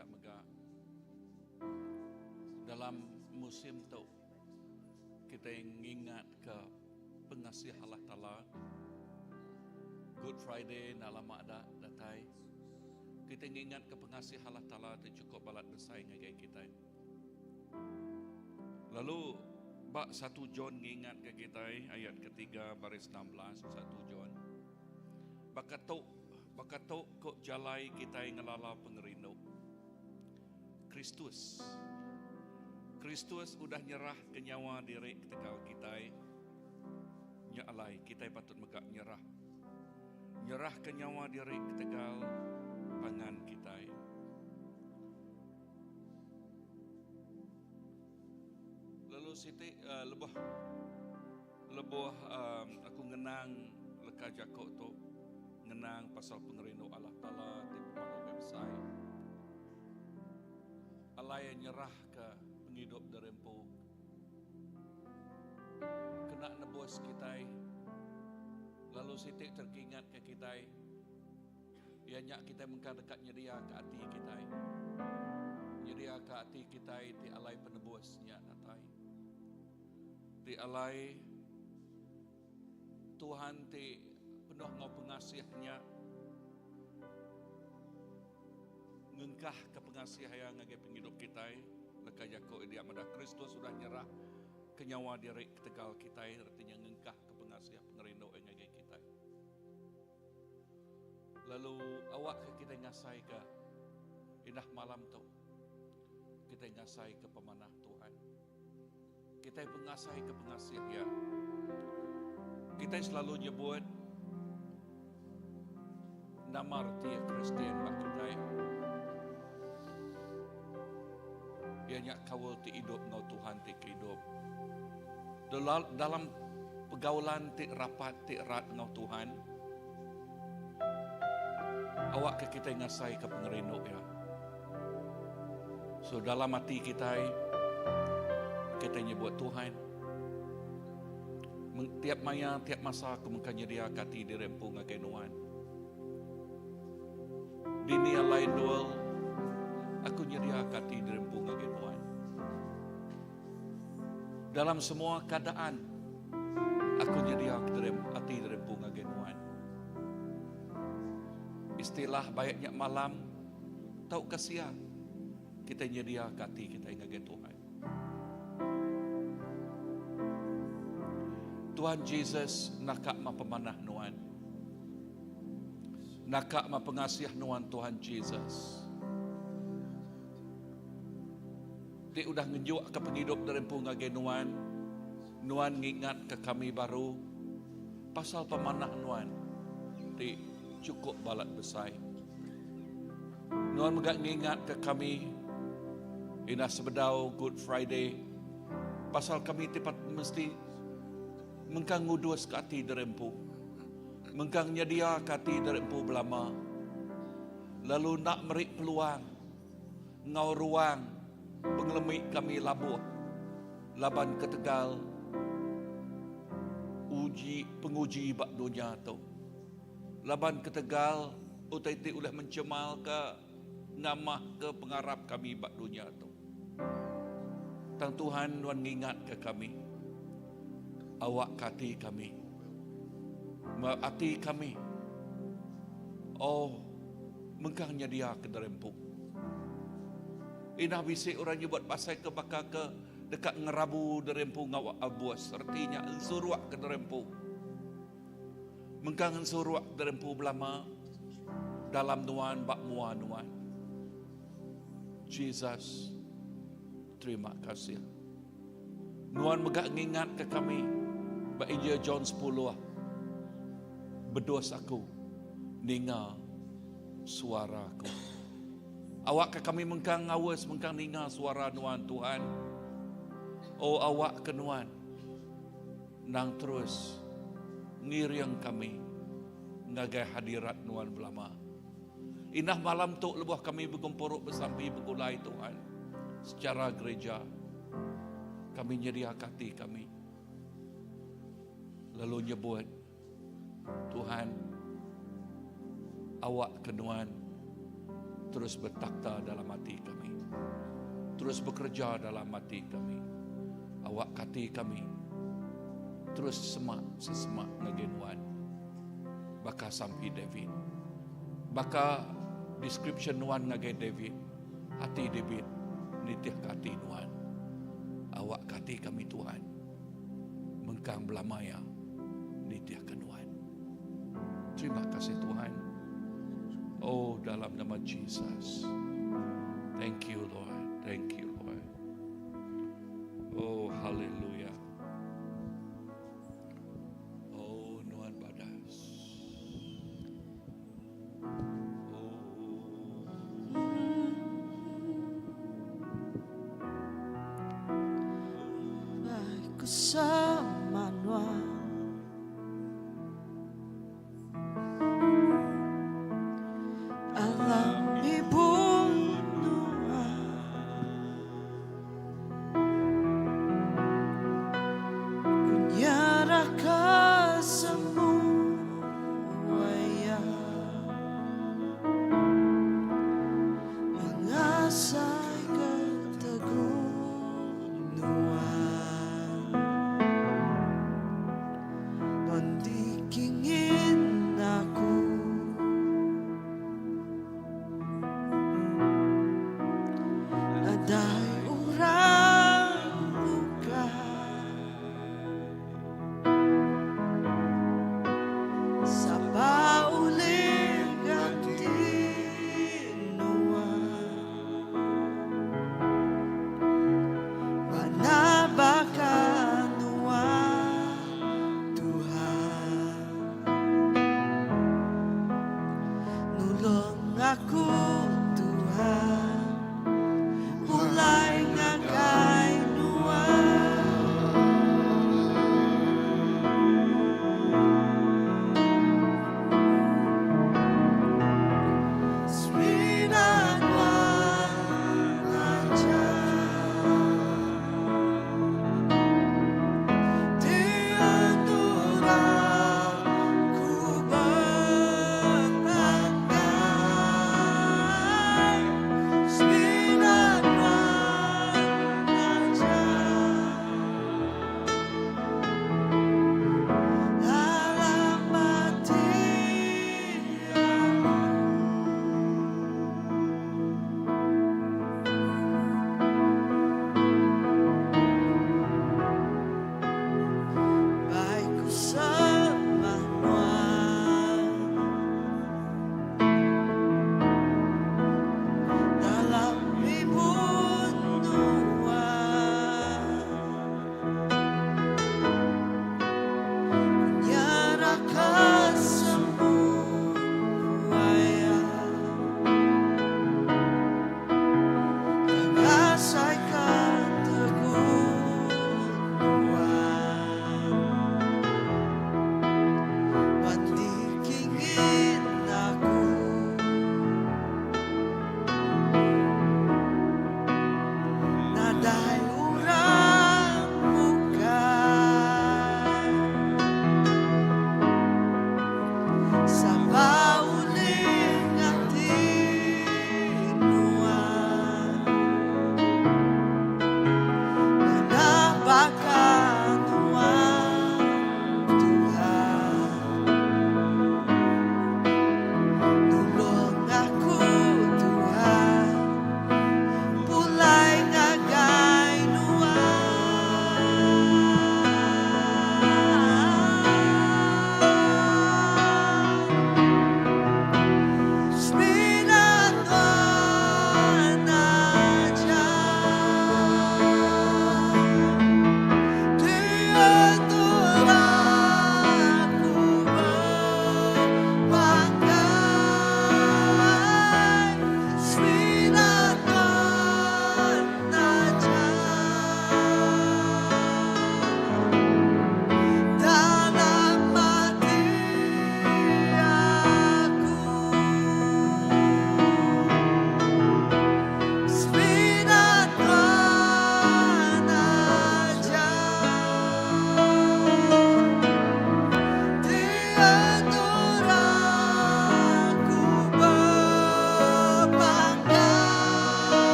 dia mega dalam musim tu kita ingat ke pengasih Allah Ta'ala. Good Friday nak lama dah datai. Kita ingat ke pengasih Allah Ta'ala tu cukup balat bersaing dengan kita. Lalu bak 1 John ingat ke kita ayat ketiga baris 16 1 John. Bakatok kok jalai kita ngelala pengerino. Kristus udah nyerah ke nyawa diri ketika kita nyalai, kita patut megak nyerah ke nyawa diri ketika pangan kita. Lalu siti lebah aku ngenang leka jakok tu ngenang pasal pengerino Allah Ta'ala di pemanu website. Allah yang nyerah ke penghidup derempu kena nebus kita. Lalu sitik terkingat ke kita, ianya kita mengka dekat nyedia ke hati kita, nyedia ke hati kita ti alai penebusnya natai, ti alai Tuhan ti penuh ngau pengasihnya, ngengkah ke pengasih yang ngagai penghidup kita. Leka Yakub dia madah Kristus sudah nyerah ke nyawa diri ketegal kita, artinya ngengkah ke pengasih pengerindu ngagai kita. Lalu awak ke kita ngasai ke indah malam tu, kita ngasai ke pemanah Tuhan, kita pengasai ke pengasih ya. Kita selalu nyebut nama arti Kristen bak kita. Ianya kawal ti hidup ngau Tuhan ti hidup. Dalam pergaulan ti rapat ti erat ngau Tuhan, awak ke kita ngasai ke pengerino ya. So dalam hati kita nyebut Tuhan. Tiap maya, tiap masa aku mengkanya dia kati dirempu ngagai nuan. Dini lain dual, aku nyedia kati dirempu ngagai nuan. Dalam semua keadaan, aku nyedia kati dirempu ngagai nuan. Istilah baiknya malam, tau kasia, kita nyedia kati kita ngagai Tuhan. Tuhan Yesus nakak ma pemanah nuan. Nakak ma pengasih nuan Tuhan Yesus. Dia udah ngejuk ke penghidup derempu ngagai nuan. Nuan ngingat ke kami baru pasal pemanah nuan. Dia cukup balat besar. Nuan megak ngingat ke kami ina sebedau Good Friday pasal kami tepat mesti mengkang ngudus ke hati derempu, mengkang nyedia ke hati derempu belama, lalu nak merik peluang ngau ruang pengelemik kami labuh laban ketegal penguji bak dunia tu, laban ketegal utai-utai ulah mencemal ke ngamah ke pengarap kami bak dunia tu. Tang Tuhan Tuhan ngingat ke kami, awak kati kami, hati kami, oh mengkangnya dia ke derempu. Inah bisik orang nyebut pasal ke bakal ke dekat ngerabu derempu ngawak abuas, artinya ensuruak ke derempu. Mengkang ensuruak derempu belama dalam nuan bak mua nuan. Jesus, terima kasih. Nuan megak ngingat ke kami. Injil John 10 berdos aku ninga suaraku. Awak ke kami mengkang ngawas mengkang ninga suara nuan Tuhan. Oh awak ke nuan nang terus ngiriang kami ngagai hadirat nuan belama. Inah malam tu lebuh kami berkumpuruk bersampai bergulai Tuhan secara gereja. Kami nyedia hati kami. Lalu nyebut Tuhan, awak kenuan terus bertakhta dalam hati kami, terus bekerja dalam hati kami. Awak kati kami terus sesemak ngagenuan. Baka sampai David, baka description nuan ngage David, hati David nitih kati nuan. Awak kati kami Tuhan, mengkang belamaya nitih kenuan. Terima kasih Tuhan. Oh, dalam nama Jesus. Thank you Lord. Thank you Lord. Oh, haleluya. Oh, nuan badas. Baik sama nuan alam ibu nuan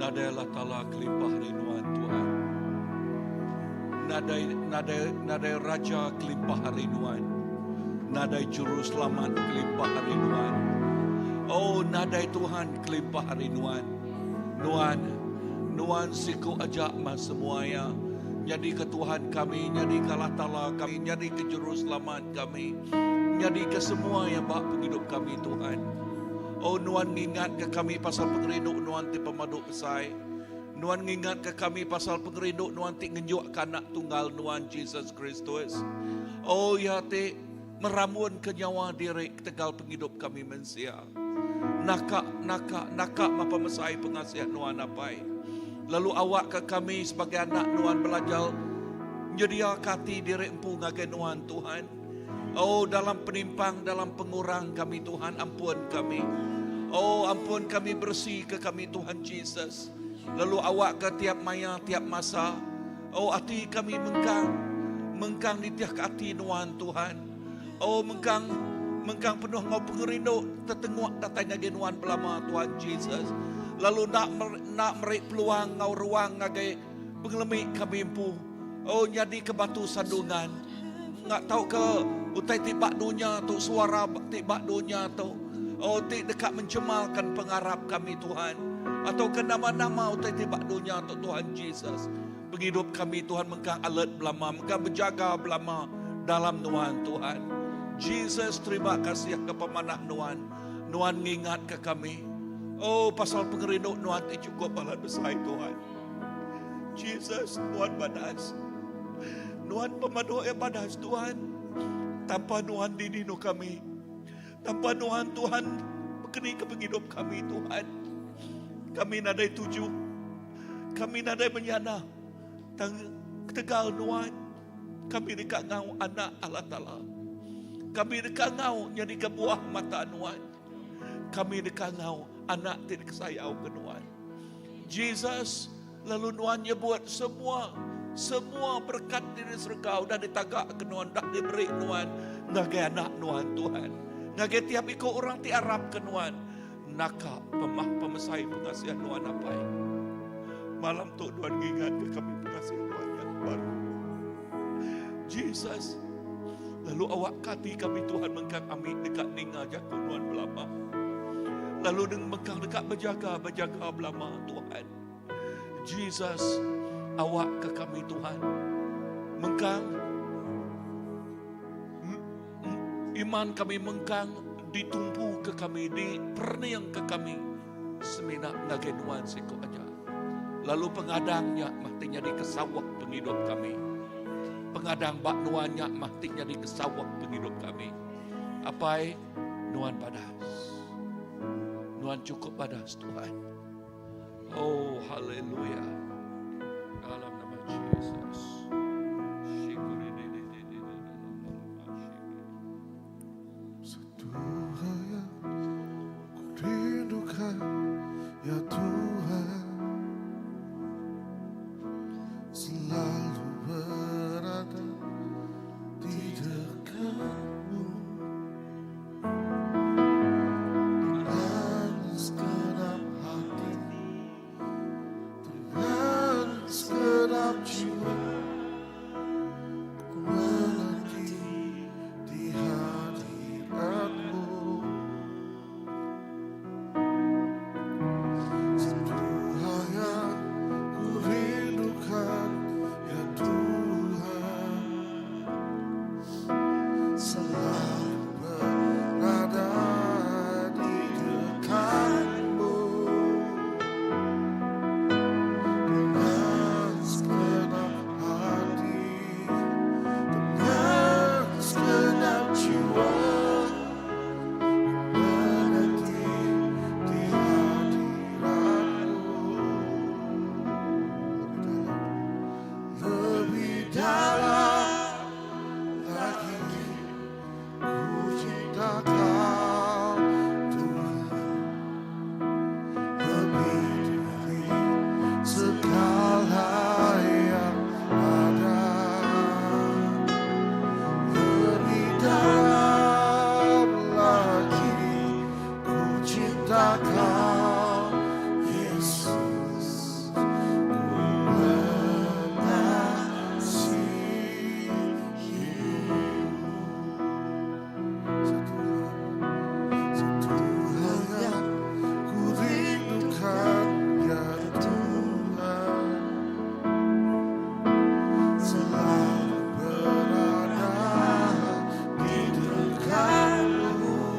Nadailah tala kelimpah rinduan Tuhan. Nadai Raja kelimpah rinduan. Nadai Juru Selamat kelimpah rinduan. Oh, nadai Tuhan kelimpah rinduan. Nuan siku ajak mas semuanya. Jadi ke Tuhan kami, jadi ke Allah Ta'ala kami, jadi ke Juru Selamat kami. Jadi ke semua yang bak penghidup kami Tuhan. Oh, Nuan ngingat ke kami pasal pengerinduk Nuan ti pemadu pesai. Nuan ngingat ke kami pasal pengerinduk Nuan ti ngenjuk kanak tunggal Nuan Jesus Kristus. Oh, ya ti meramun ke nyawa diri tegal penghidup kami mensia. Nakak mapa mesai pengasihan Nuan apai. Lalu awak ke kami sebagai anak Nuan belajar nyedia kati diri empu ngagai Nuan Tuhan. Oh, dalam penimpang, dalam pengurang kami Tuhan, ampun kami. Oh, ampun kami bersih ke kami Tuhan Jesus. Lalu awak ke tiap maya, tiap masa. Oh, hati kami mengkang di tiap hati Nuan Tuhan. Oh, mengkang penuh ngau pengerindu tetenguk datanya genuan belama Tuhan Jesus. Lalu nak merik peluang ngau ruang ngagai pengelemik kami empu. Oh, jadi ke batu sandungan. Nggak tahu ke utai tibak dunia tu suara tibak dunia tu. Oh, dekat mencemalkan pengharap kami Tuhan. Atau ke nama-nama utai tibak dunia tu Tuhan Jesus. Penghidup kami Tuhan mengkang alert belama, mengkang berjaga belama dalam Nuan Tuhan. Jesus, terima kasih ke pemanah Nuan. Nuan ngingat ke kami. Oh, pasal pengerinduk Nuan ti cukup balas besar Tuhan. Jesus, Nuan badas. Nuan pemadu badas Tuhan. Tanpa Nuan didino kami. Tanpa Nuan Tuhan berkeni ke penghidup kami Tuhan. Kami nadai tuju. Kami nadai menyana. Tegal Nuan. Kami dekat ngau anak Allah Ta'ala. Kami dekat ngau jadi ke buah mata Nuan. Kami dekat ngau anak tidak sayau ke Nuan. Jesus, lalu Nuan nyebut semua berkat diri sergau dan ditagak ke Nuan, dah diberi Nuan. Ngagai anak Nuan Tuhan. Ngagai tiap ikut orang ti Arab ke Nuan. Naka pemesai pengasihan Nuan apai. Malam tu Nuan ingat ke kami pengasihan Nuan yang baru. Jesus, Lalu awak kati kami Tuhan mengkang amik dekat ninga jaku nuan belama. Lalu dengan mengkang dekat berjaga belama Tuhan. Jesus, awak ke kami Tuhan. Mengkang iman kami mengkang ditumpu ke kami, diperniang ke kami. Semina ngagenuan siku aja. Lalu pengadangnya mahtinya di kesawak penghidup kami. Pengadang bak nuannya mahtinya di kesawak penghidup kami. Apai nuan padas. Nuan cukup padas Tuhan. Oh haleluya. Dalam nama Yesus. Satu hal yang ku rindukan, ya Tuhan, selalu berada di dekatmu. Dengan segenap hati, dengan segenap jiwa, ku menanti di hadiratmu. Satu hal yang ku rindukan, ya Tuhan, selalu berada di dekatmu. Dengan segenap hati, dengan segenap jiwa, menanti di hadiratmu. Lebih dalam lagi ku cinta Kau Tuhan, lebih dari segala yang ada. Lebih dalam lagi ku cinta Kau Yesus, ku mengasihimu. Satu hal yang ku rindukan, ya Tuhan, selalu berada di dekatmu.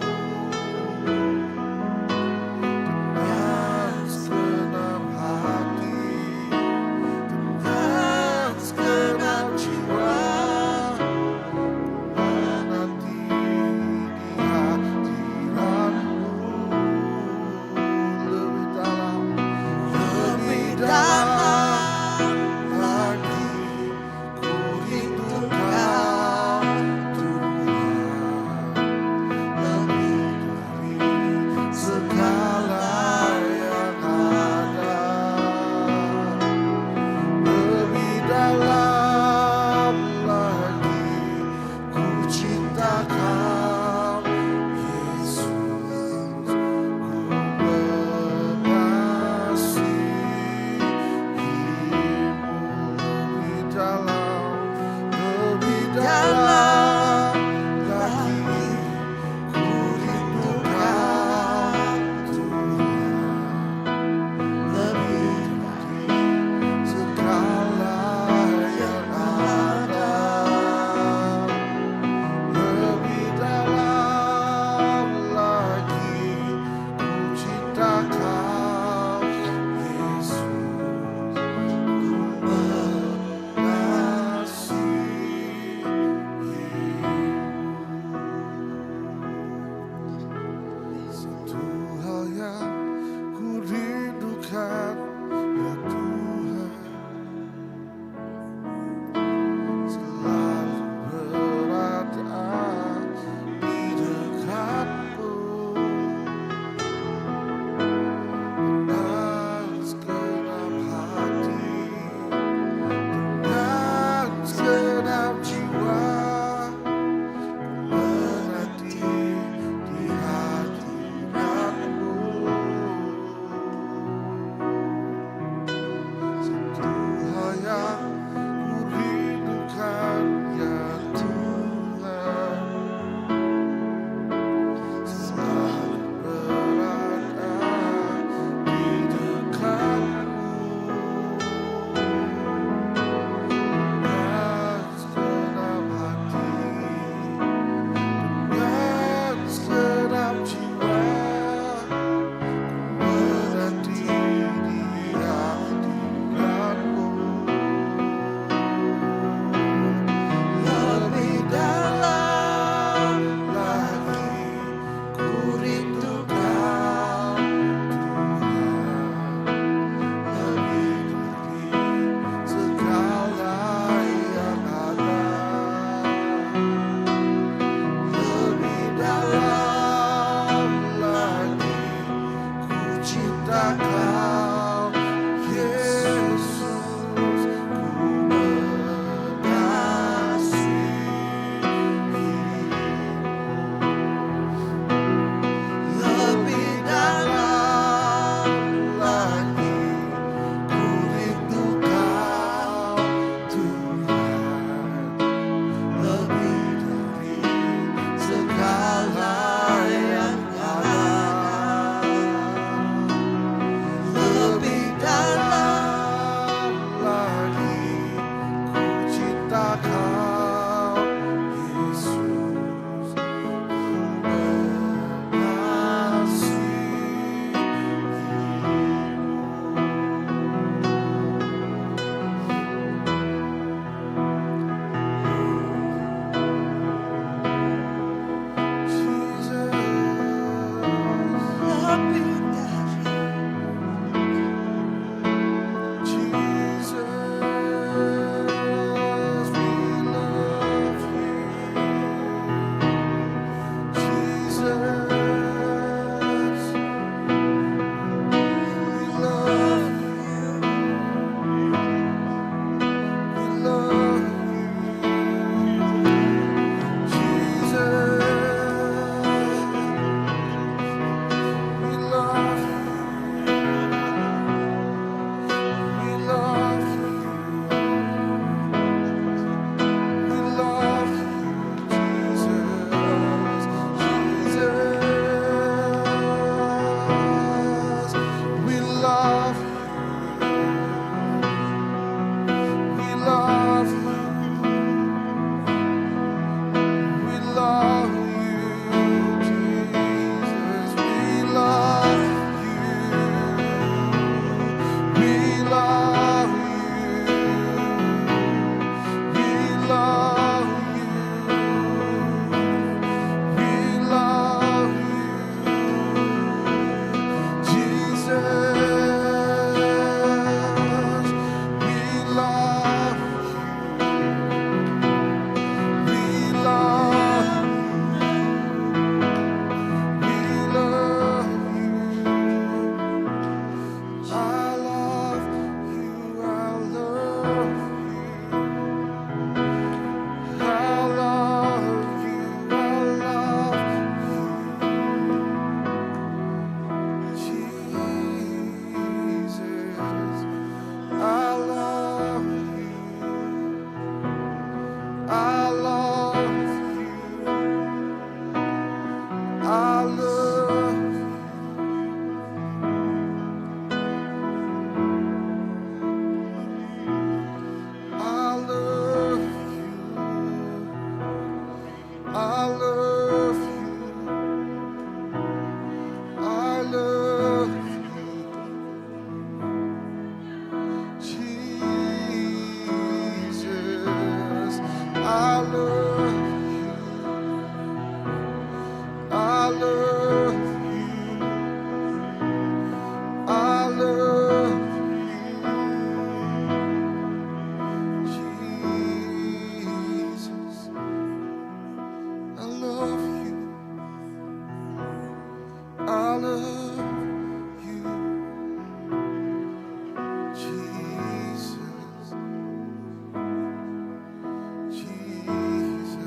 lebih dari Jesus, we love you. Jesus, we love you. We love you. Jesus, we love you. We love you. We love you, Jesus. Jesus, we love you. We love you. We love you, Jesus. We love you. We love you. We love you. We love you, Jesus. We love you. We love you. We love you. I love you. I love you. I love you. I love you, Jesus. I love you. I love you. I love you. I love you. I love you. I love you, Jesus. I love you. I love you. I love you, Jesus. I love you. I love you, Jesus. Jesus.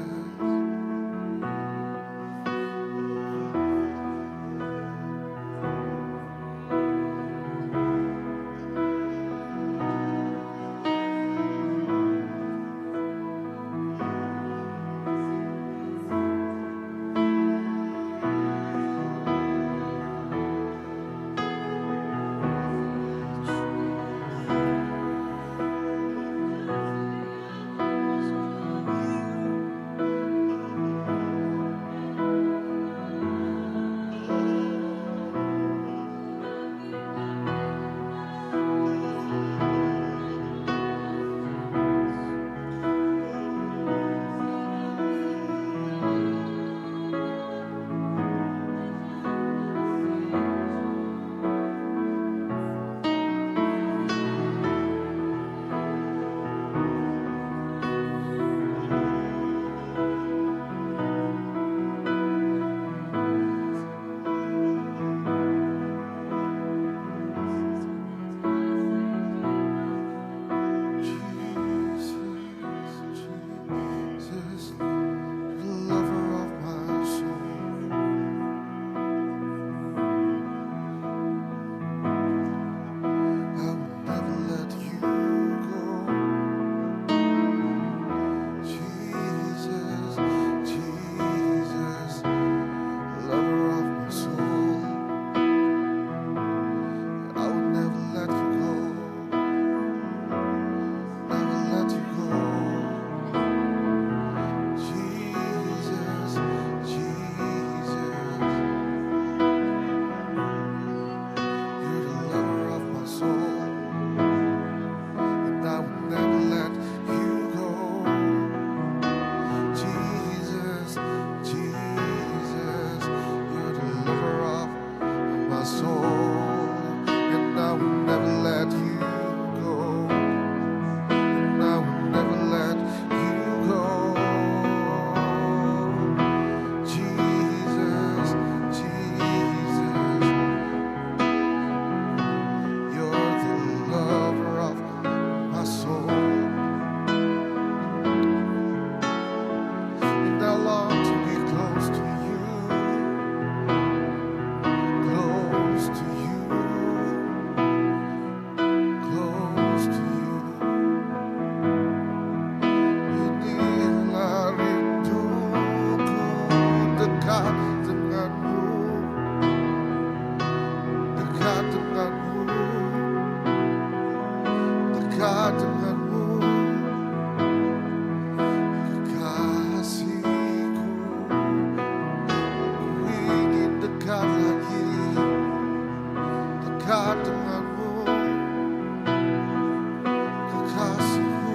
dekat denganmu, dekat denganmu, kekasihku. Ku ingin dekat lagi, dekat denganmu, kekasihku.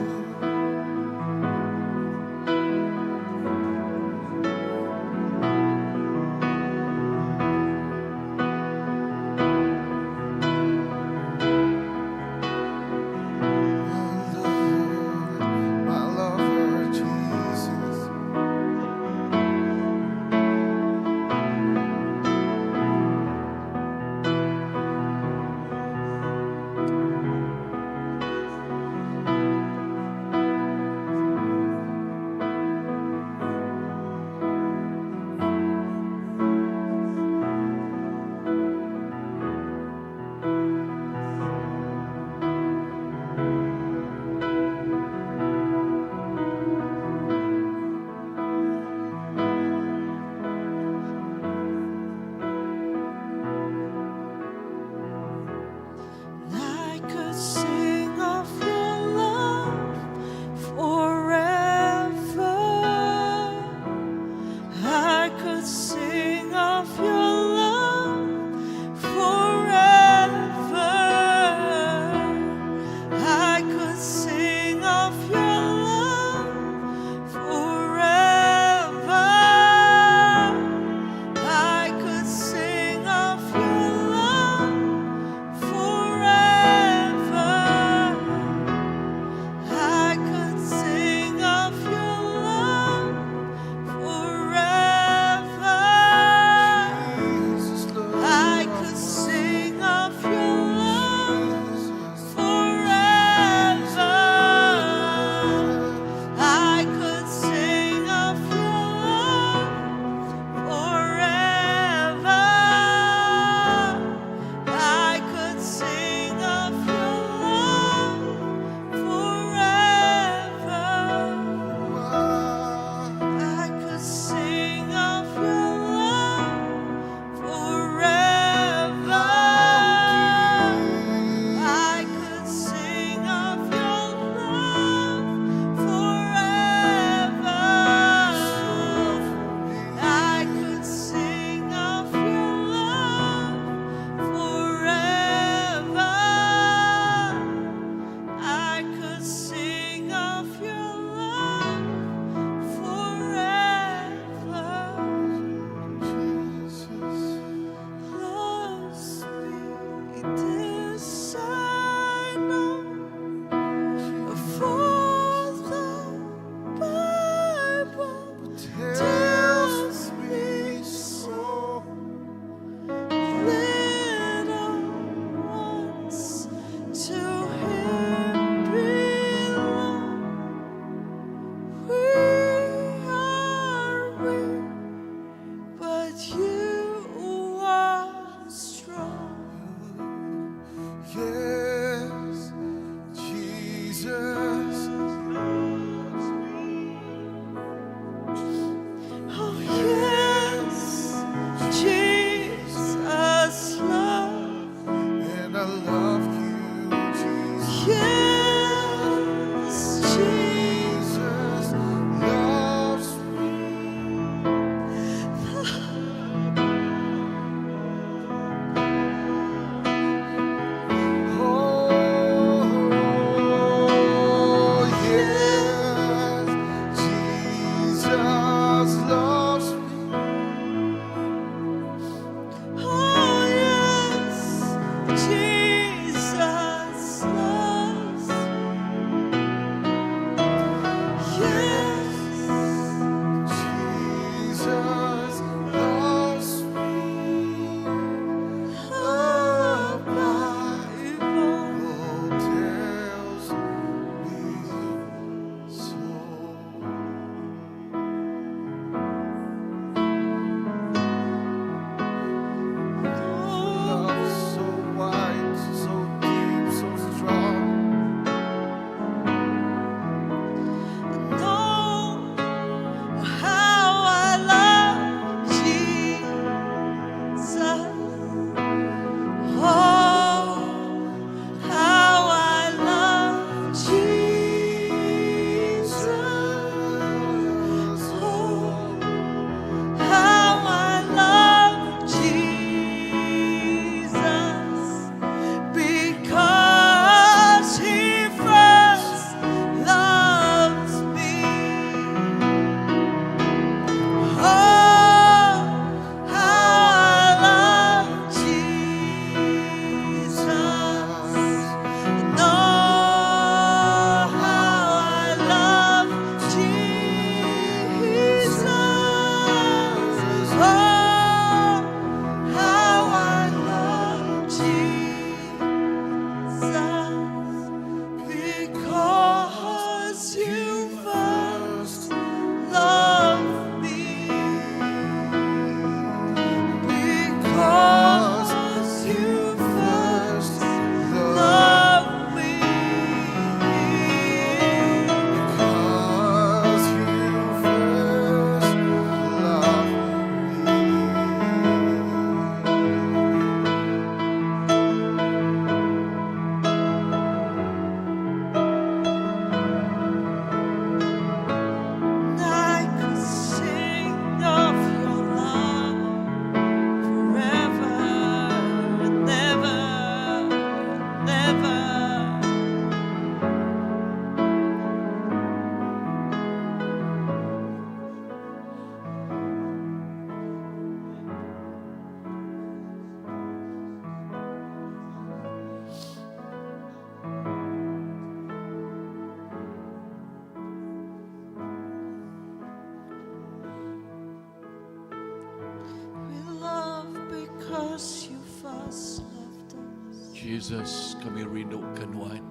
Jesus, kami rindu Tuhan.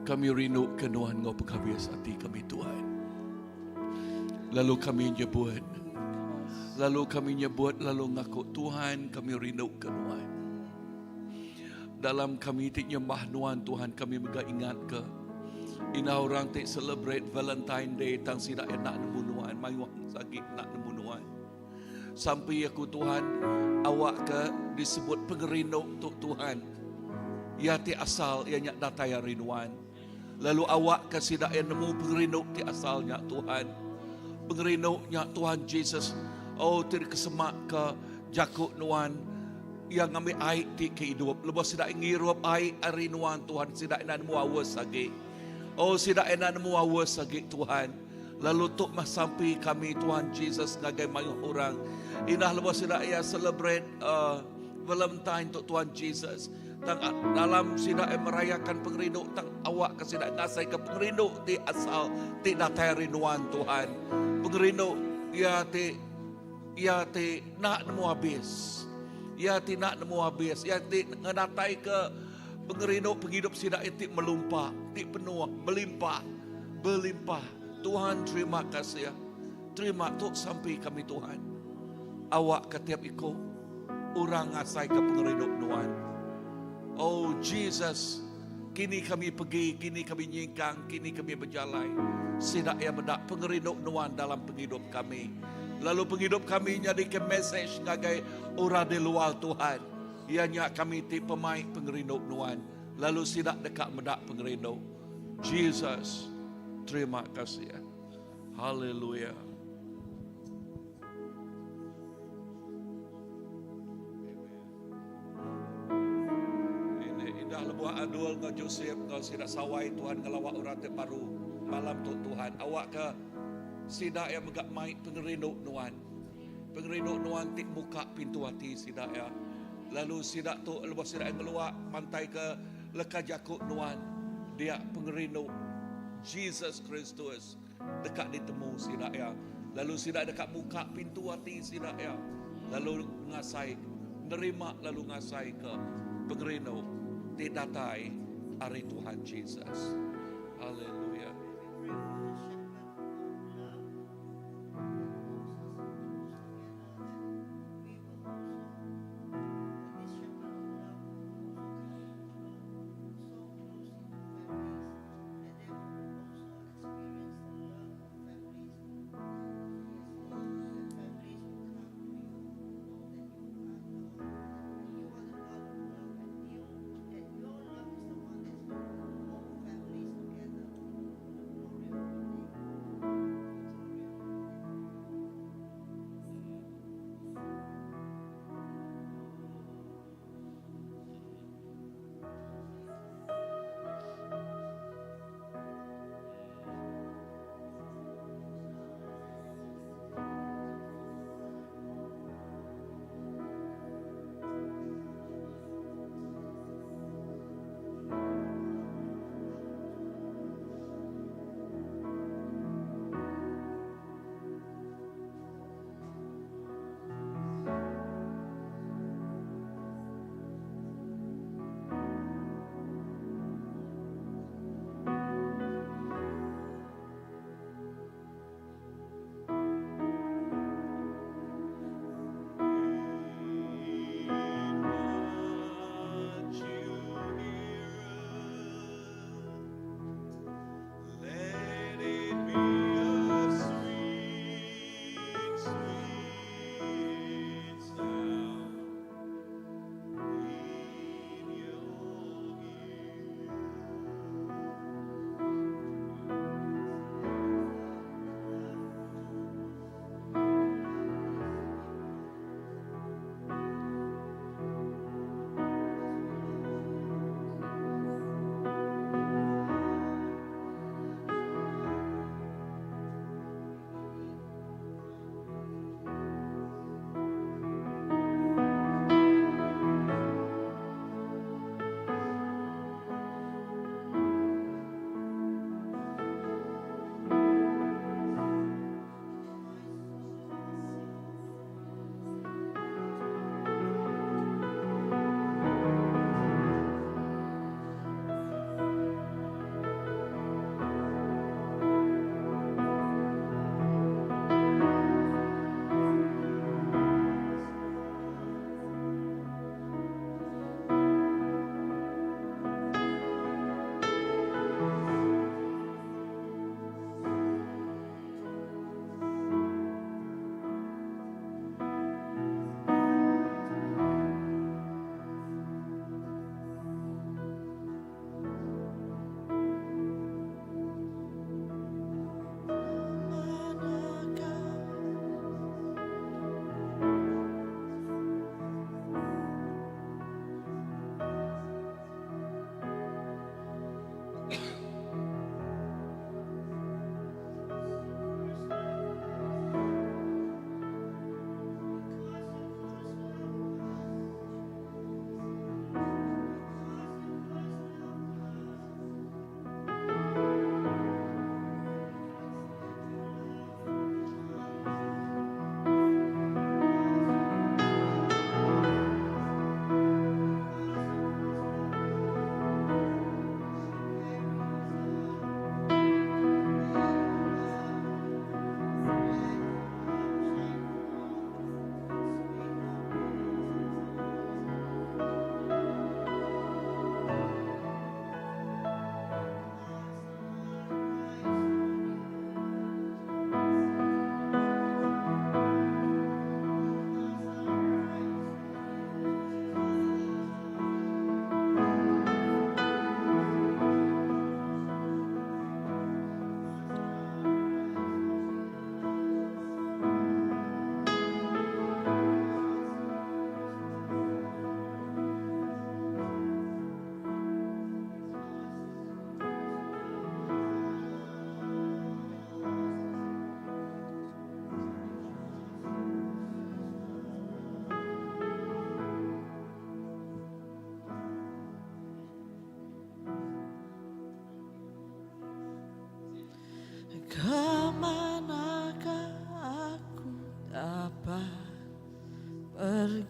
Kami rindu Tuhan ngau penghabias hati kami Tuhan. Lalu kami nyebut, lalu ngaku Tuhan kami rindu Tuhan. Dalam kami tik nyembah Tuhan, kami ingat ke ina orang tik celebrate Valentine Day tang sida nak nemu Tuhan, mayuh sakit nak nemu Tuhan. Sampai aku Tuhan, awak ke disebut pengerindu untuk Tuhan. Ya ti asal ia nyak datai rinduan. Lalu awak ke sida nemu pengerindu ti asalnya Tuhan. Pengerindunya Tuhan Jesus. Oh ti kesemak ke jakuk Tuhan yang ngambil air di kehidup. Lepas sida ngirup air rinduan Tuhan, sida nemu awas lagi. Oh sida nemu awas lagi Tuhan. Lalu tuk sampai kami Tuhan Jesus ngagai mayuh orang. Inah lepas sida ia celebrate Valentine untuk Tuhan Jesus. Tang dalam sida merayakan pengerindu tang awak ke sida ngasai ke pengerindu ti asal ti datai rinduan Tuhan. Pengerindu ya ti nak nemu habis. Ya ti nak nemu habis. Ya ti ngadatai ke pengerindu penghidup sida ti melumpah, ti penuh, melimpah. Tuhan terima kasih ya. Terima tuk sampai kami Tuhan. Awak ketiap ikut orang ngasai ke pengerindu Tuhan. Oh Jesus, kini kami pergi, kini kami nyingkang, kini kami berjalan. Sidak yang mendak pengerindu Tuhan dalam penghidup kami. Lalu penghidup kami nyadikan message ngagai orang di luar Tuhan. Ianya kami ti pemain pengerindu Tuhan. Lalu sidak dekat mendak pengerindu. Jesus, terima kasih ya. Haleluya. Ini indah lebuah adul ke Joseph ke sidak sawai Tuhan ngelawak orang baru malam tu Tuhan. Awak ke sidak yang megak mai pengerindu Tuhan. Pengerindu Tuhan tik buka pintu hati sidak ya. Lalu sidak tu lepas sidak yang keluar mantai ke leka jakuk Tuhan. Dia pengerindu Jesus Kristus dekat ditemu sidak ya. Lalu sidak dekat buka pintu hati sidak ya. Lalu ngasai nerima lalu ngasai ke pengerindu ti datai hari Tuhan Jesus. Haleluya.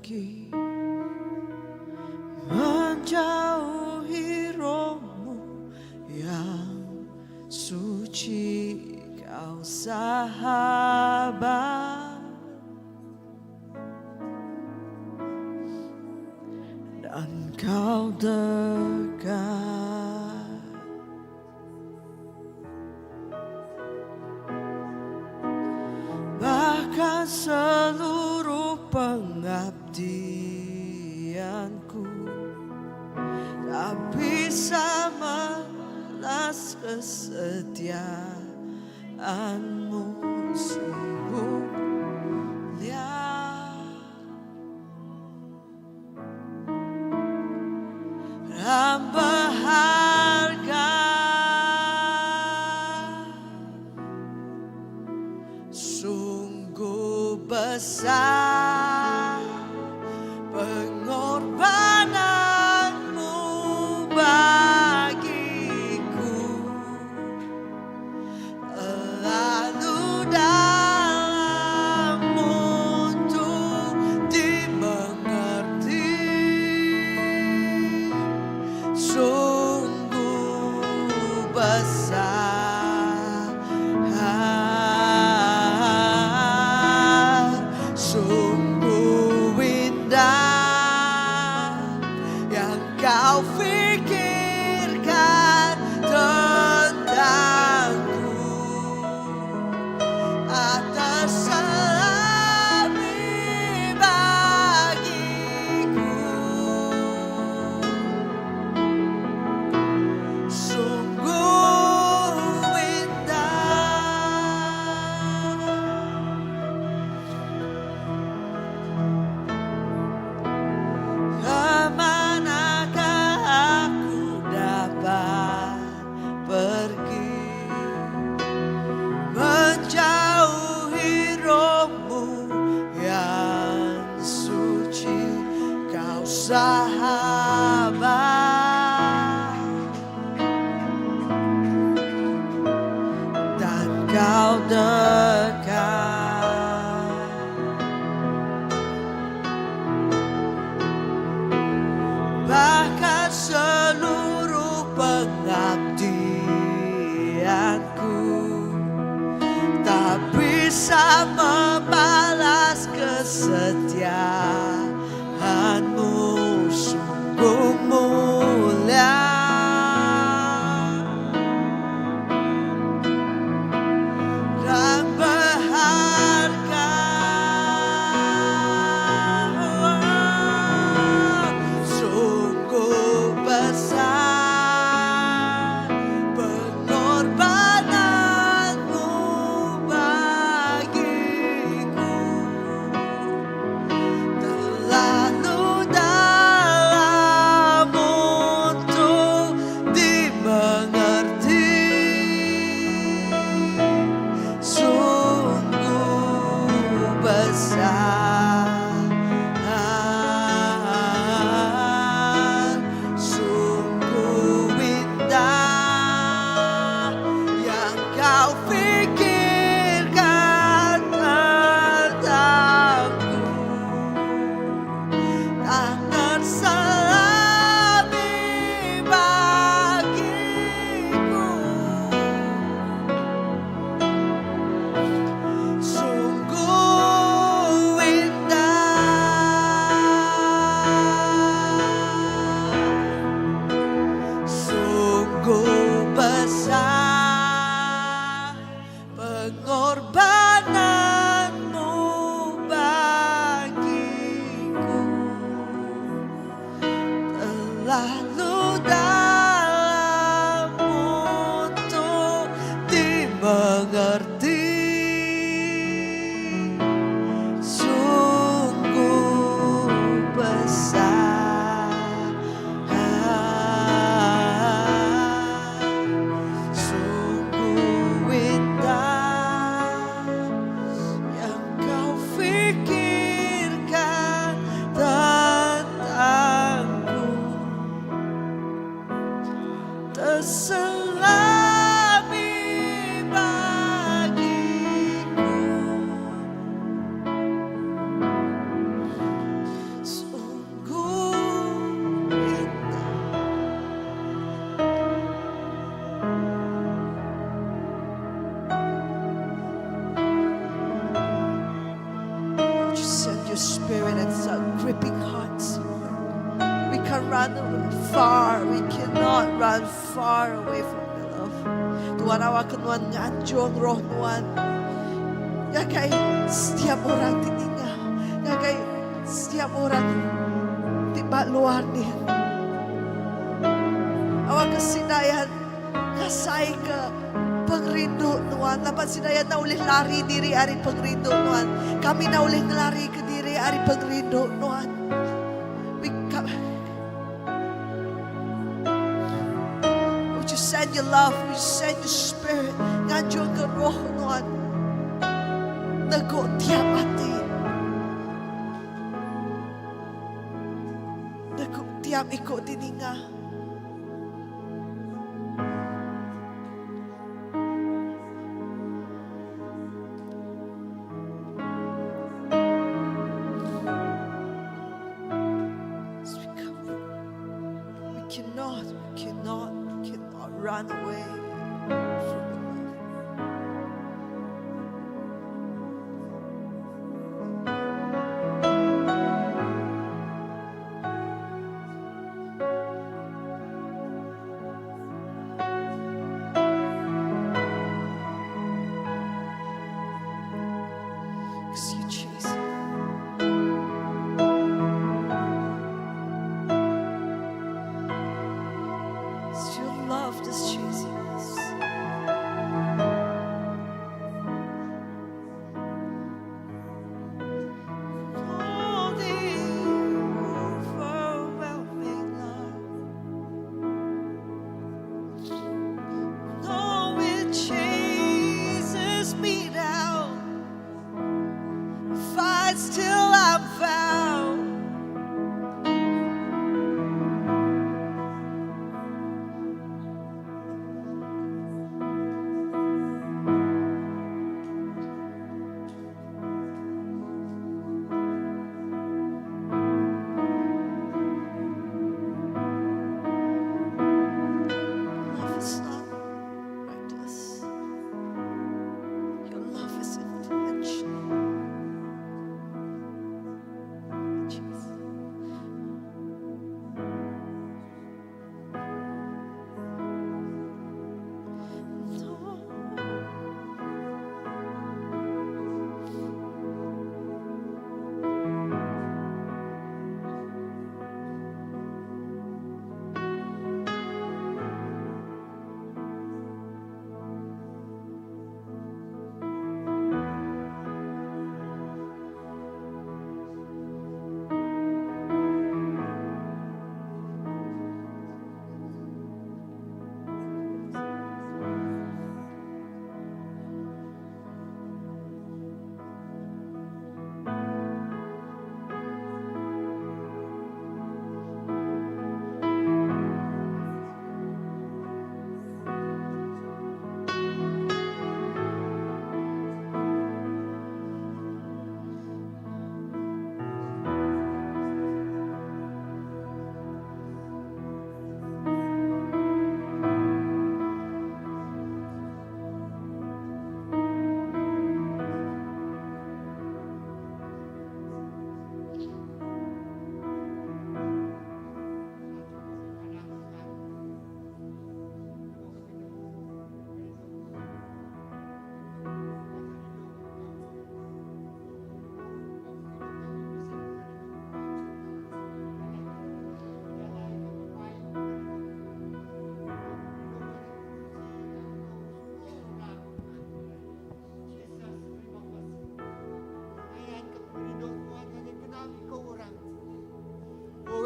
pergi menjauhi rohmu yang suci, kau sahabat dan kau dekat. Bahkan seluruh pengabdianku tak bisa membalas kesetiaanmu sungguh mulia dan berharga. Sungguh besar pengorbananmu bagiku, lalu dalam untuk dimengerti. Sungguh besar, sungguh indah yang kau fikirkan tentangku atas selami bagiku. Sungguh indah. Kemanakah aku dapat pergi menjauhi rohmu yang suci, kau sahabat dan kau dekat. Bahkan seluruh pengabdianku tak bisa membalas kesetiaanmu sungguh mulia dan berharga. Sungguh besar pengorbananmu bagiku, terlalu dalam untuk dimengerti. Sungguh besar, sungguh indah yang kau fikirkan tentangku tak terselami bagiku. Sungguh indah, sungguh besar pengorbananmu bagiku, terlalu dalam untuk dimengerti. Sungguh besar, sungguh indah yang kau fikirkan tentangku run far. We cannot run far away from your love. Tuhan awak kenuan nganjong roh Tuhan. Ngagai setiap orang ditinggal. Ngagai setiap orang tiba luar nih. Awak kesinayan kasai ke pengrindu Tuhan. Dapat sinayan na ulih lari diri hari pengrindu Tuhan. Kami na ulih ngelari ke diri hari pengrindu Tuhan. Would you send your love? Would you send your spirit? Nganjur ke roh Tuhan. Nego tiap hati. Nego tiap ikut dininga. We cannot run away from your love. Because you chase it. It's your love that's chasing us. Oh, the overwhelming love. Oh, it chases me down, fights till I'm found. Love is not reckless. Your love is intentional. Jesus.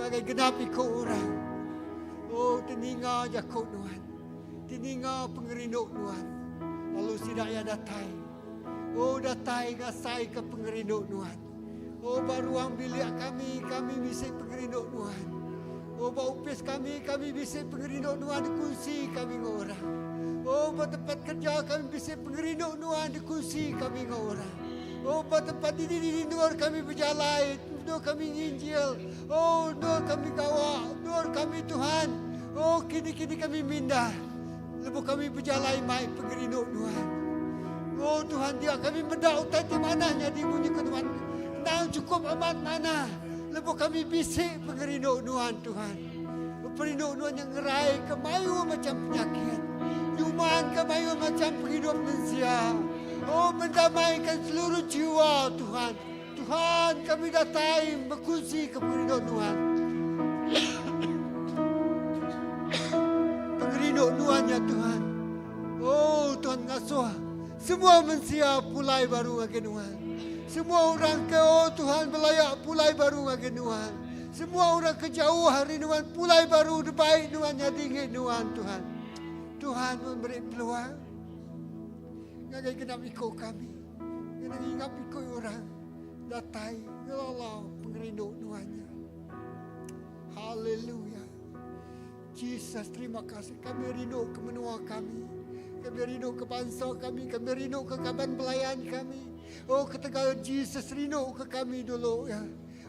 Kay genapi ko orang. Oh, teninga aja kau Tuhan. Teninga pengerino Tuhan. Lalu sidaya datai. Oh, datai ngasai ke pengerino Tuhan. Oh, baruang bilik kami bisa pengerino Tuhan. Oh, baupis kami bisa pengerino Tuhan dikunci kami orang. Oh, tempat kerja kami bisa pengerino Tuhan dikunci kami orang. Oh, tempat di luar kami berjalan. Doa kami nginjil, oh doa kami gawa, doa kami Tuhan, oh kini kami mindah, lepas kami berjalan mai pengerino Tuhan, oh Tuhan dia kami mendau tadi mananya di bunyi ke Tuhan, cukup amat mana, lepas kami bisik pengerino Tuhan. Perinuk-nuk yang ngerai kemayu macam penyakit. Nyuman kemayu macam penghidup manusia. Oh, mendamaikan seluruh jiwa Tuhan. Tuhan, kami datang berkongsi ke penghidup Tuhan. Penghidup Tuhan ya Tuhan. Oh, Tuhan ngasuh. Semua manusia pulai baru lagi Tuhan. Semua orang ke Tuhan belayak pulai baru lagi Tuhan. Semua orang kejauh hari Tuhan pulai baru baik Tuhan yang tinggi Tuhan. Tuhan memberi peluang. Ngagai kenap ikut kami. Ngagai ingat ikut orang. Datai. Allah pengerinduk Tuhannya. Haleluya. Jesus, terima kasih. Kami rindu ke menua kami. Kami rindu ke bangsa kami. Kami rindu ke kaban pelayan kami. Oh, ketika Jesus rindu ke kami dulu ya.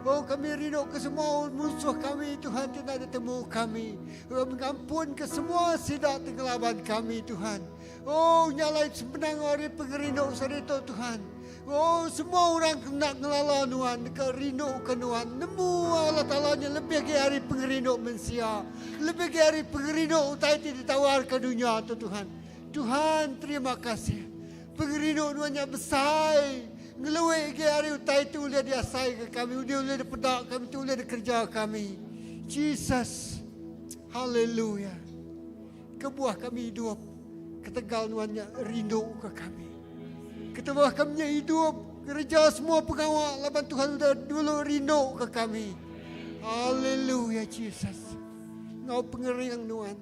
Oh, kami rindu ke semua musuh kami. Tuhan tidak ada temu kami. Oh, mengampun ke semua sidak tenggelaban kami Tuhan. Oh, nyalai sebenang hari pengerinduk sarito Tuhan. Oh, semua orang nak ngelala Tuhan. Rindu ke Tuhan. Nemu Allah Ta'ala-nya lebih ke hari pengerinduk manusia. Lebih ke hari pengerinduk utai ditawar ke dunia tu Tuhan. Tuhan, terima kasih. Pengerinduk Tuhan yang besar. Ngeluik ke hari utai tu boleh diasai ke kami. Dia boleh dipedak kami. Tu boleh dikerja kami. Jesus. Haleluya. Kebuah kami hidup. Ketegal Tuhannya rindu ke kami. Ketebuah kami hidup. Kerja semua pengawal. Laban Tuhan sudah dulu rindu ke kami. Haleluya Jesus. Engkau pengering Tuhan.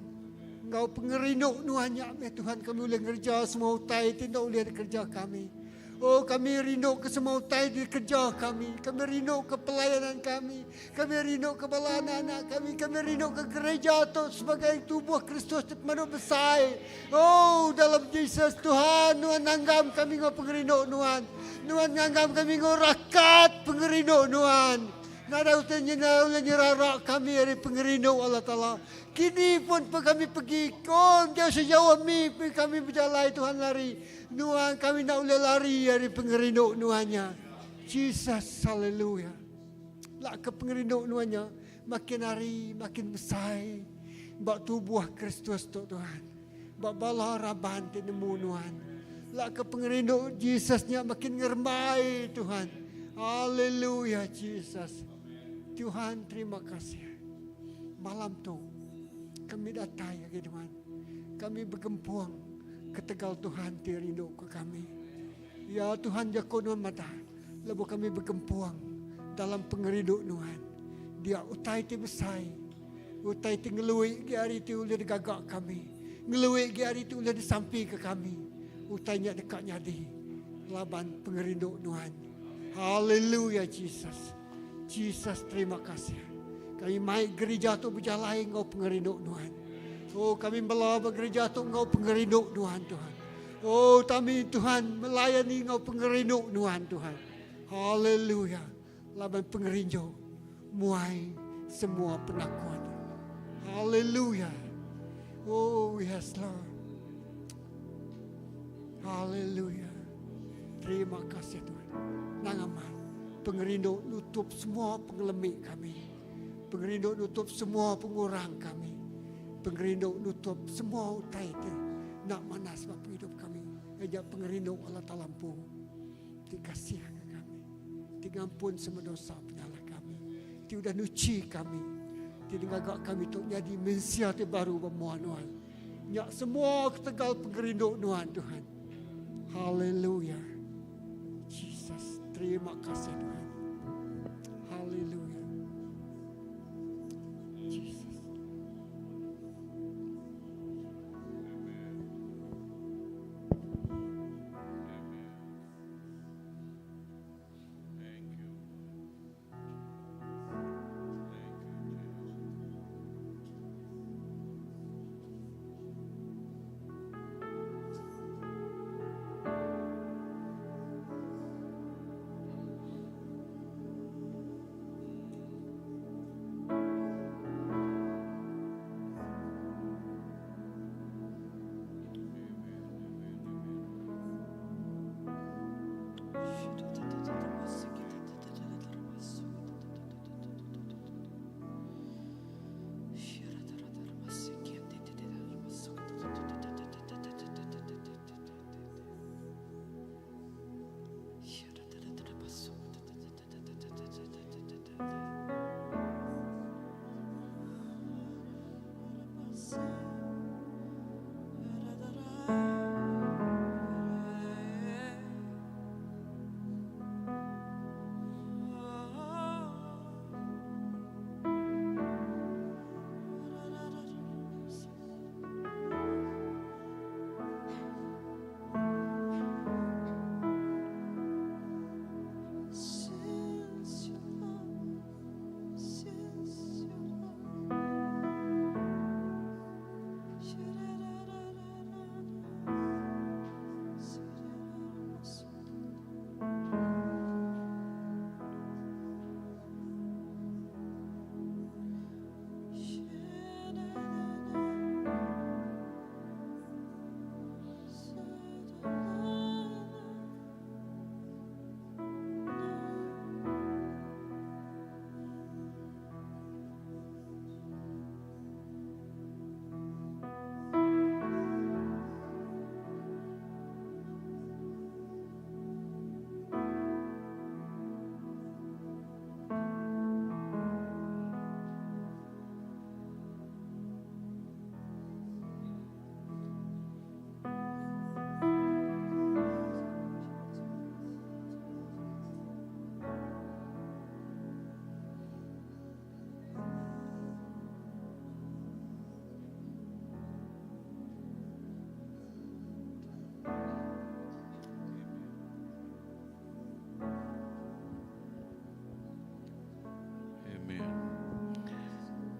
Engkau pengerinduk Tuhannya. Tuhan kami boleh kerja semua utai. Tidak boleh kerja kami. Oh, kami rindu ke semua utai di kerja kami. Kami rindu ke pelayanan kami. Kami rindu ke bala anak-anak kami. Kami rindu ke gereja itu sebagai tubuh Kristus mana besar. Oh, dalam Yesus Tuhan. Tuhan nanggam kami ngau pengerindu Tuhan. Tuhan nanggam kami ngau rakat pengerindu Tuhan. Nada utanya nyerarak kami dari pengerindu Allah Ta'ala. Kini pun kami pergi. Kau jauh sejauh kami berjalan Tuhan lari. Tuhan kami nak boleh lari dari pengerindu Tuhannya. Jesus, haleluya. Lah ke pengerindu Tuhannya. Makin hari makin besar. Bak tubuh Kristus tu Tuhan. Bak bala raban tinemu Tuhan. Lah ke pengerindu Jesusnya makin ngermai Tuhan. Haleluya Jesus. Tuhan terima kasih. Malam tu kami datang ya Tuhan. Kami bergempuang ke tegal Tuhan rindu ke kami. Ya Tuhan jago Tuhan mata. Lepas kami bergempuang dalam pengerindu Tuhan. Dia utai ti besar. Utai ti ngeluik ke hari ti boleh digagak kami. Ngeluik ke hari ti boleh disampi ke kami. Utainya dekatnya di laban pengerindu Tuhan. Haleluya Jesus. Jesus terima kasih. Kami mai gereja tu berjalan engkau pengerindu Tuhan. Oh kami bela gereja tu engkau pengerindu Tuhan Tuhan. Oh kami Tuhan melayani engkau pengerindu Tuhan Tuhan. Haleluya. Laban pengerindu muai semua penakut. Haleluya. Oh yes Lord. Haleluya. Terima kasih Tuhan. Nangaman. Pengerindu nutup semua pengelemik kami. Pengerindu nutup semua pengurang kami. Pengerindu nutup semua utai itu. Nak mana sebab hidup kami. Ajak pengerindu Allah Ta'alampu. Dikasih ke kami. Digampun semua dosa penyalah kami. Tiada nuci kami. Tidak agak kami tu jadi mensia baru bermuan Tuhan. Nyak semua ketegal pengerindu Tuhan. Haleluya. Jesus, terima kasih Tuhan. Haleluya. Jesus.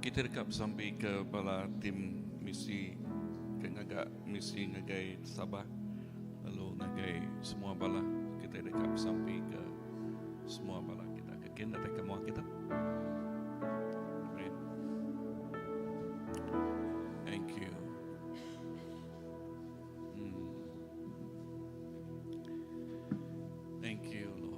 kita dekat sampai ke bala tim misi ke ngagak misi ngagai Sabah, lalu ngagai semua bala kita dekat sampai ke semua bala kita ke kena ke semua kita. Amen. Thank you. Thank you, Lord.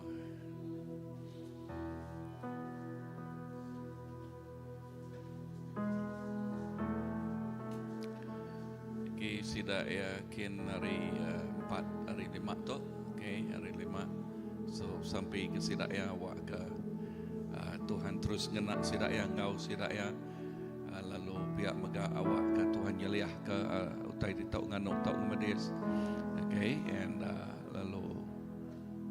Okay, sida yakin hari 4, hari 5 tu. Okay, hari 5. So sampai ke sida ya awak ke Tuhan terus ngenak sida ya ngau sida ya lalu pihak mega awak ke Tuhan nyeliah ke utai di tau nganuk tau medis. Okay, and lalu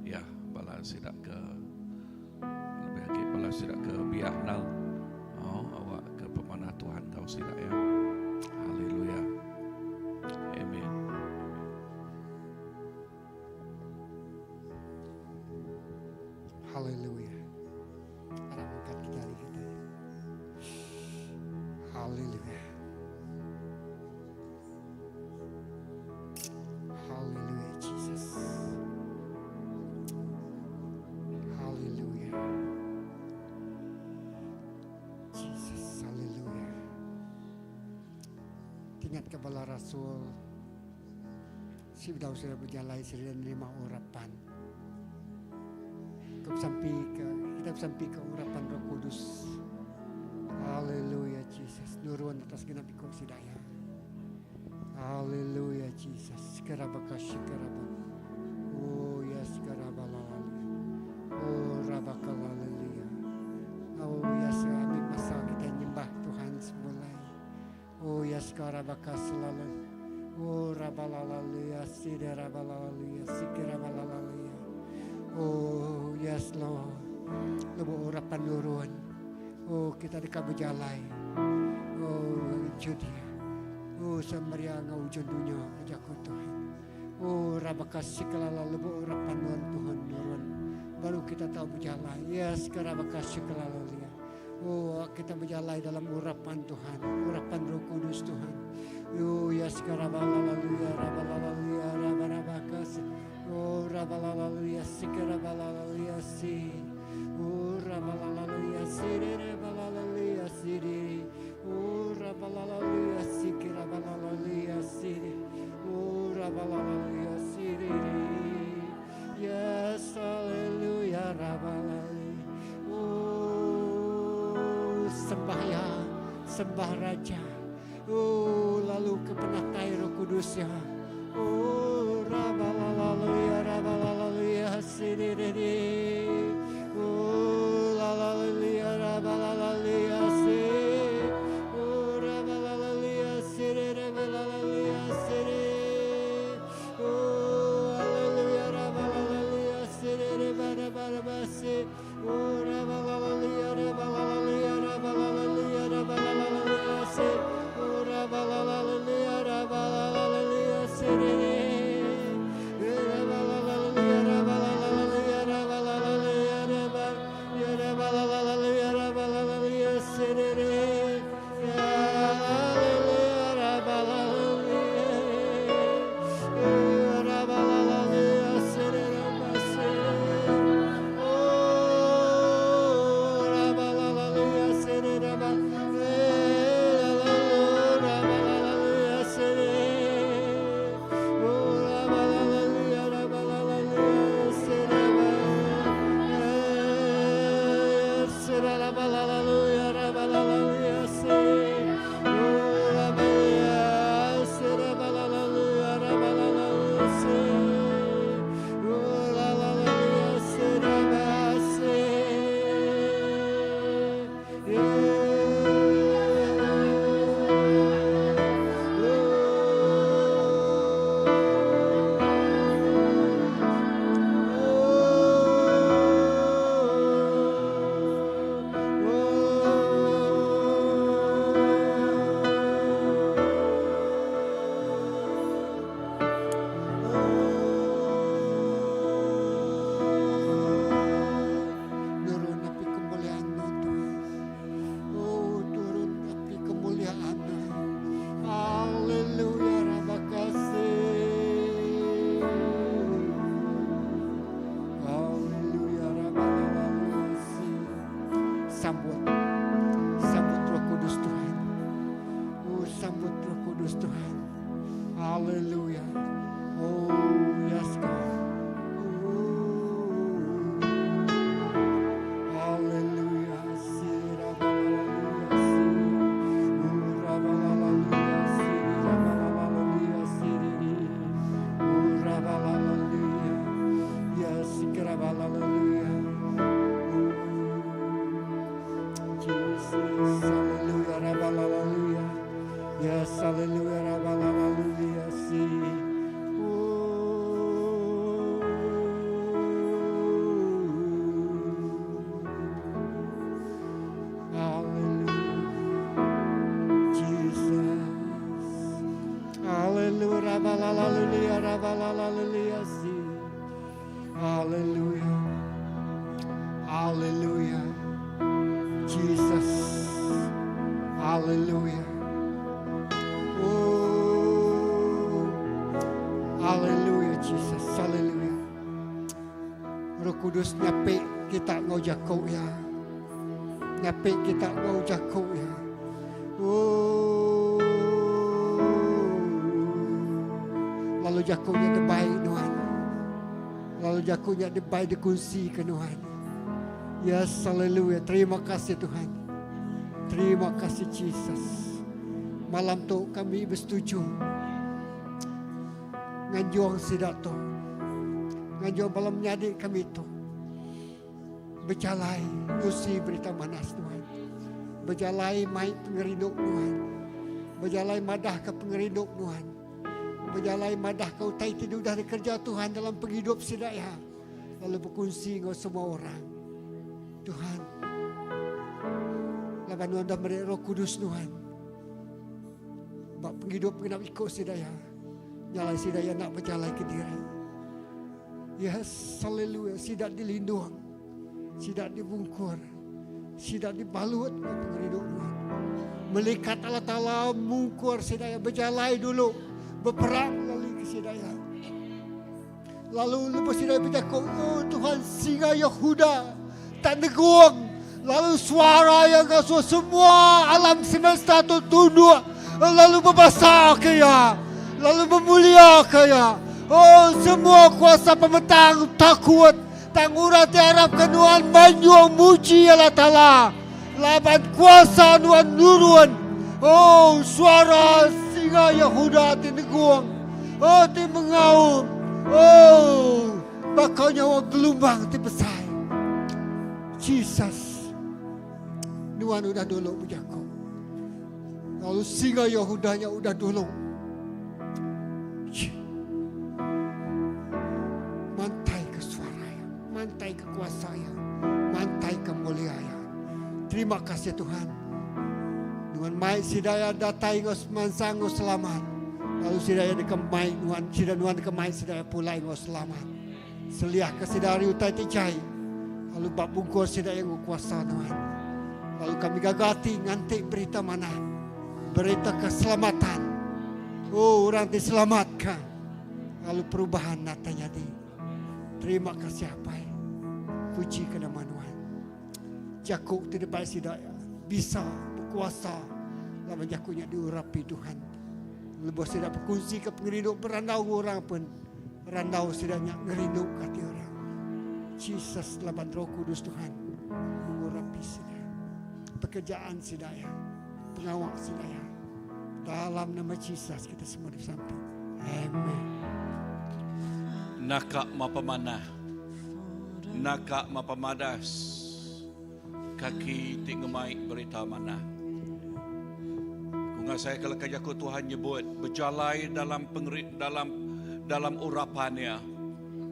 ya bala sida ke lebih lagi bala sida ke biak nal. Oh, awak ke pemanah Tuhan kau sida ya. Haleluya. Amen. Haleluya. Para angkat jari kita. Haleluya. Haleluya, Jesus. Haleluya. Jesus, haleluya. Ingat kepala Rasul, si Daud sudah berjalan sudah menerima urapan. Kita sampai ke urapan Roh Kudus. Haleluya, Jesus. Nurun atas genap ikut sidaya. Haleluya, Jesus. Kerabakashikaraban. Oh yes, karabalalali. Oh rabakalalaliya. Oh yes, kami masa kita nyembah Tuhan semulai. Oh yes, karabakasalala. Oh rabalalaliya, siderabalalaliya, sikirabalalaliya. Oh yes Lord, lebu urapan nurun. Oh kita dekat berjalai. Oh judia. Oh samaria ngau dunia ajaku Tuhan. Oh rabakasi kelala lebu urapan Tuhan nurun. Baru kita tahu berjalai. Yes kerabakasi kelala liya. Oh kita berjalai dalam urapan Tuhan, urapan Roh Kudus Tuhan. Oh yes karabalalalia rabalalalia rabarabakas. Oh rabalalalia sikarabalalia si. Oh rabalalalia siri rabalalalia siri. Oh rabalalalia sikirabalalia siri. Oh rabalalalia siri. Yes haleluya rabalali. Oh sembahyang, sembah Raja. Oh lalu ke penatai Roh Kudus ya. Oh rabalalalia siriri. Oh lalalalia rabalalalia siriri. Oh rabalalalia siriri rabalalalia siriri. Oh haleluya rabalalalia siriri barabarabasi. Oh rabalalalia rabalalalia rabalalalia rabalalalia siriri. Oh rabalalalia rabalalalia siriri. Rabalalalia rabalalalia rabalalalia sambut Roh Kudus Tuhan. Haleluya. Oh, yes God. Haleluya. Yes, hallelujah. Jesus, hallelujah, hallelujah. Yes, hallelujah, hallelujah. See. Hallelujah. Jesus. Hallelujah, hallelujah, hallelujah. See. Hallelujah. Hallelujah. Jesus. Hallelujah. Oh. Hallelujah, Jesus. Hallelujah. Roh Kudus nyapik kita ngau jakau ya. Nyapik kita ngau jakau ya. Oh. Lalu jakaunya debai Tuhan. Lalu jakaunya debai dikunci ke Tuhan. Yes, haleluya. Terima kasih Tuhan. Terima kasih Jesus. Malam tu kami bersetuju. Nganjuang sidak tu. Nganjuang malam nyadik kami tu. Berjalai nusi berita manas Tuhan. Berjalai mai pengerinduk Tuhan. Berjalai madah ke pengerinduk Tuhan. Berjalai madah kau tai tidur dari kerja Tuhan dalam penghidup sidaya. Lalu berkongsi dengan semua orang. Tuhan, laban Tuhan dah beri Roh Kudus Tuhan. Bak penghidup nak ikut sidaya. Nyalai sidaya nak berjalan ke diri. Yes, haleluya. Sidak dilindung. Sidak dibungkur. Sidak dibalut dengan penghidup Tuhan. Melikat Allah Ta'ala mungkur sidaya. Berjalan dulu. Berperang lalu ke sidaya. Lalu lepas sidaya bercakap, oh Tuhan singa Yehuda tak neguang. Lalu suara yang kasuh semua alam semesta itu tunduk. Lalu berbahasa kaya. Lalu bermulia kaya. Oh semua kuasa pemetang takut. Tangurat diharapkan Tuhan manjuang muji Allah Ta'ala. Laban kuasa Tuhan nurun. Oh suara singa Yehuda di neguang. Oh di mengaum. Oh bakal nyawa gelombang di besar. Jesus. Tuhan udah dulu berjaga. Lalu singa Yahudanya udah dulu. Mantai ke suaranya. Mantai ke kuasanya. Mantai ke mulianya. Terima kasih Tuhan. Tuhan mai sidaya datai ngos mansang ngos selamat. Lalu sidaya dikemai Tuhan. Sidaya dikemai sidaya pulai ngos selamat. Seliah ke sidari utai ticai. Lalu bab bungkur sidaya ngos kuasa Tuhan. Lalu kami gagati ngantik berita mana? Berita keselamatan. Oh, orang diselamatkan. Lalu perubahan nak terjadi. Terima kasih apa ya. Puji ke nama Tuhan. Jakuk tidak baik sidaya. Bisa berkuasa. Lama jakuknya diurapi Tuhan. Lepas tidak berkunci ke pengerinduk berandau orang pun. Randau sidanya ngerinduk hati orang. Jesus laban Roh Kudus Tuhan. Mengurapi sidaya. Pekerjaan sidaya, pengawal sidaya. Dalam nama Yesus kita semua disamping. Amen. Naka mapamanah, naka mapamadas, kaki tinggemai berita mana. Kunga saya kalau kajaku Tuhan nyebut berjalai dalam urapannya,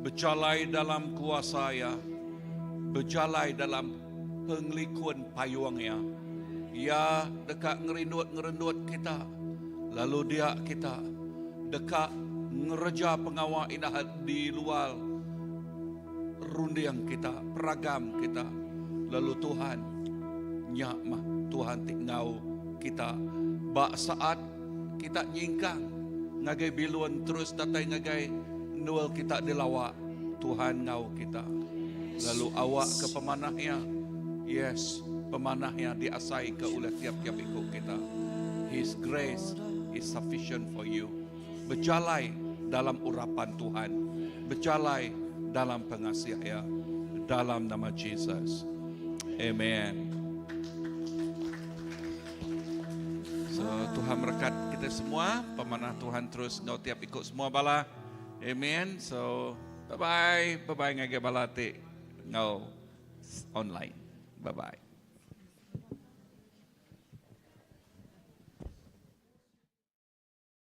berjalai dalam kuasanya, berjalai dalam penglikuan payungnya. Ya dekat ngerendut kita. Lalu dia kita dekat ngereja pengawal indah di luar rundiang kita, peragam kita. Lalu Tuhan nyakmah, Tuhan tingau kita. Bak saat kita nyingkang, ngagai biluan terus datai ngagai nual kita dilawak. Tuhan ngau kita. Lalu awak ke pemanahnya. Yes, pemanahnya diasai ke oleh tiap-tiap ikut kita. His grace is sufficient for you. Berjalai dalam urapan Tuhan. Berjalai dalam pengasihan. Dalam nama Jesus. Amen. So, Tuhan berkat kita semua. Pemanah Tuhan terus ngau tiap ikut semua bala. Amen. So, bye-bye. Bye-bye ngagai bala te ngau online. Bye-bye.